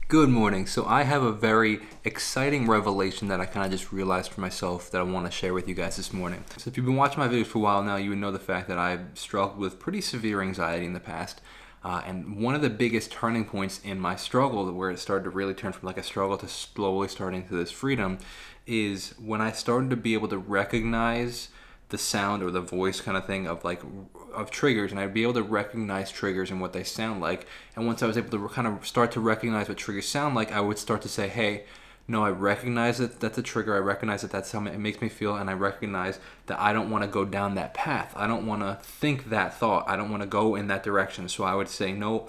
Good morning. So I have a very exciting revelation that I kind of just realized for myself that I want to share with you guys this morning. So if you've been watching my videos for a while now, you would know the fact that I've struggled with pretty severe anxiety in the past. And one of the biggest turning points in my struggle, where it started to really turn from like a struggle to slowly starting to this freedom, is when I started to be able to recognize the sound or the voice kind of thing of triggers, and I'd be able to recognize triggers and what they sound like. And once I was able to kind of start to recognize what triggers sound like, I would start to say, hey, no, I recognize that that's a trigger. I recognize that that's how it makes me feel, and I recognize that I don't want to go down that path. I don't want to think that thought. I don't want to go in that direction. So I would say, no,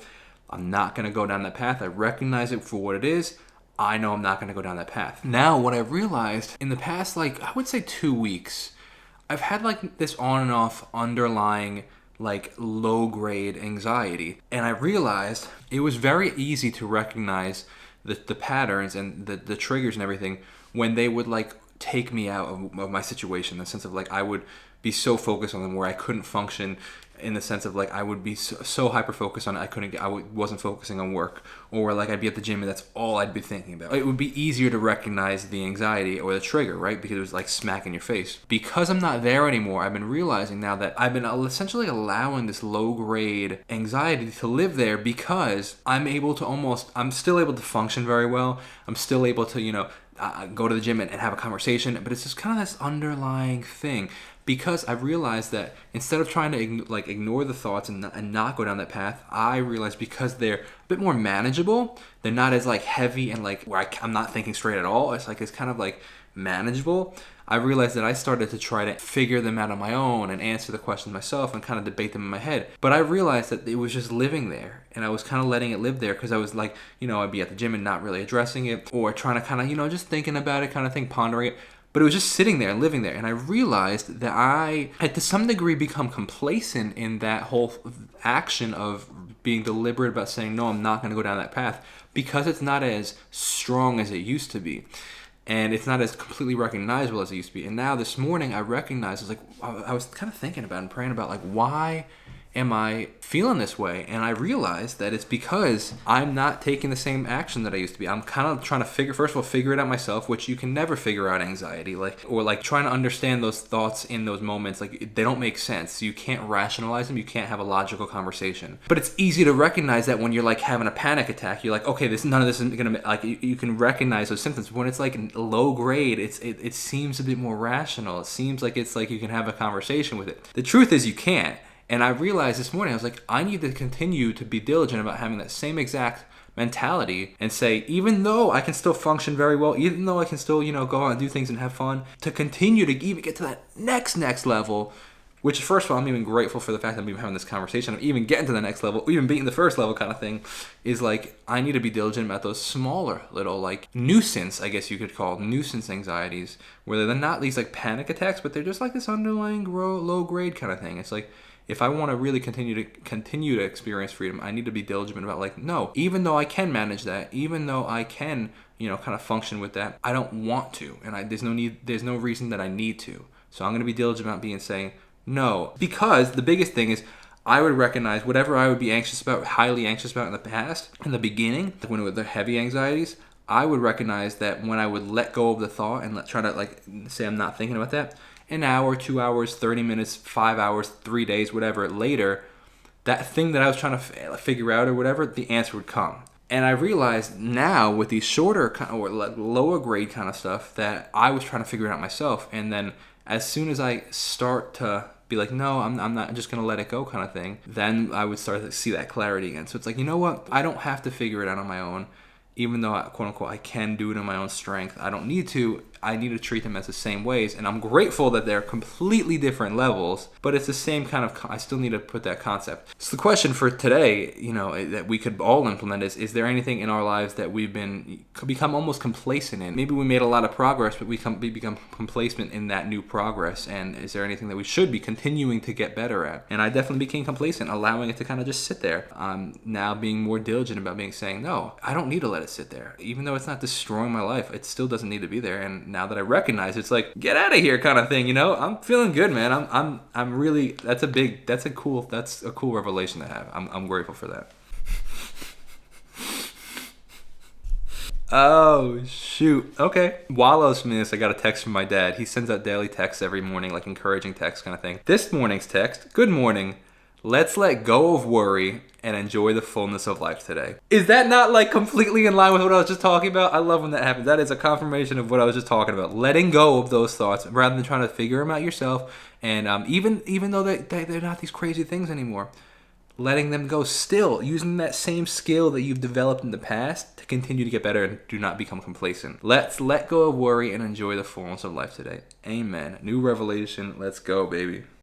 I'm not going to go down that path. I recognize it for what it is. I know I'm not going to go down that path. Now, what I've realized in the past, I would say 2 weeks, I've had this on and off underlying low grade anxiety, and I realized it was very easy to recognize the patterns and the triggers and everything when they would take me out of my situation, in the sense of I would be so focused on them where I couldn't function, in the sense of I would be so hyper focused on it, I wasn't focusing on work, or I'd be at the gym and that's all I'd be thinking about. It would be easier to recognize the anxiety or the trigger, right? Because it was smack in your face. Because I'm not there anymore, I've been realizing now that I've been essentially allowing this low grade anxiety to live there, because I'm still able to function very well. I'm still able to, go to the gym and have a conversation, but it's just kind of this underlying thing. Because I've realized that instead of trying to ignore the thoughts and not go down that path, I realized because they're a bit more manageable, they're not as heavy and where I'm not thinking straight at all. It's kind of manageable. I realized that I started to try to figure them out on my own and answer the questions myself and kind of debate them in my head. But I realized that it was just living there, and I was kind of letting it live there, because I was I'd be at the gym and not really addressing it, or trying to kind of, just thinking about it kind of thing, pondering it. But it was just sitting there and living there. And I realized that I had to some degree become complacent in that whole action of being deliberate about saying, no, I'm not going to go down that path, because it's not as strong as it used to be. And it's not as completely recognizable as it used to be. And now this morning I recognized, I was kind of thinking about and praying about why am I feeling this way? And I realized that it's because I'm not taking the same action that I used to be. I'm kind of trying to figure it out myself, which you can never figure out anxiety, or trying to understand those thoughts in those moments. They don't make sense. You can't rationalize them. You can't have a logical conversation. But it's easy to recognize that when you're having a panic attack. You're okay, none of this is gonna you can recognize those symptoms. When it's low grade, it seems a bit more rational. It seems it's you can have a conversation with it. The truth is you can't. And I realized this morning, I was I need to continue to be diligent about having that same exact mentality and say, even though I can still function very well, even though I can still, go out and do things and have fun, to continue to even get to that next level, which first of all, I'm even grateful for the fact that I'm even having this conversation. I'm even getting to the next level, even beating the first level kind of thing, is I need to be diligent about those smaller little nuisance, I guess you could call nuisance anxieties, where they're not these panic attacks, but they're just this underlying low grade kind of thing. It's if I want to really continue to experience freedom, I need to be diligent about no, even though I can manage that, even though I can, kind of function with that, I don't want to, and there's no reason that I need to. So I'm going to be diligent about saying no, because the biggest thing is I would recognize whatever I would be highly anxious about in the past, in the beginning, when it was the heavy anxieties, I would recognize that when I would let go of the thought and try to say I'm not thinking about that, an hour, 2 hours, 30 minutes, 5 hours, 3 days, whatever, later, that thing that I was trying to figure out or whatever, the answer would come. And I realized now with these shorter or lower grade kind of stuff that I was trying to figure it out myself. And then as soon as I start to be no, I'm not just going to let it go kind of thing, then I would start to see that clarity again. So it's you know what? I don't have to figure it out on my own. Even though, quote unquote, I can do it in my own strength, I don't need to. I need to treat them as the same ways. And I'm grateful that they're completely different levels, but it's the same kind of, I still need to put that concept. So the question for today, that we could all implement is there anything in our lives that we've become almost complacent in? Maybe we made a lot of progress, but we become complacent in that new progress. And is there anything that we should be continuing to get better at? And I definitely became complacent, allowing it to kind of just sit there. I'm now being more diligent about saying, no, I don't need to let it sit there. Even though it's not destroying my life, it still doesn't need to be there. And now that I recognize it's get out of here kind of thing, I'm feeling good, man. I'm really, that's a cool revelation to have. I'm grateful for that. Oh, shoot. Okay. While I was doing this, I got a text from my dad. He sends out daily texts every morning, like encouraging texts kind of thing. This morning's text, good morning. Let's let go of worry and enjoy the fullness of life today. Is that not like completely in line with what I was just talking about? I love when that happens. That is a confirmation of what I was just talking about. Letting go of those thoughts rather than trying to figure them out yourself. And even though they're not these crazy things anymore, letting them go, still using that same skill that you've developed in the past to continue to get better and do not become complacent. Let's let go of worry and enjoy the fullness of life today. Amen. New revelation. Let's go, baby.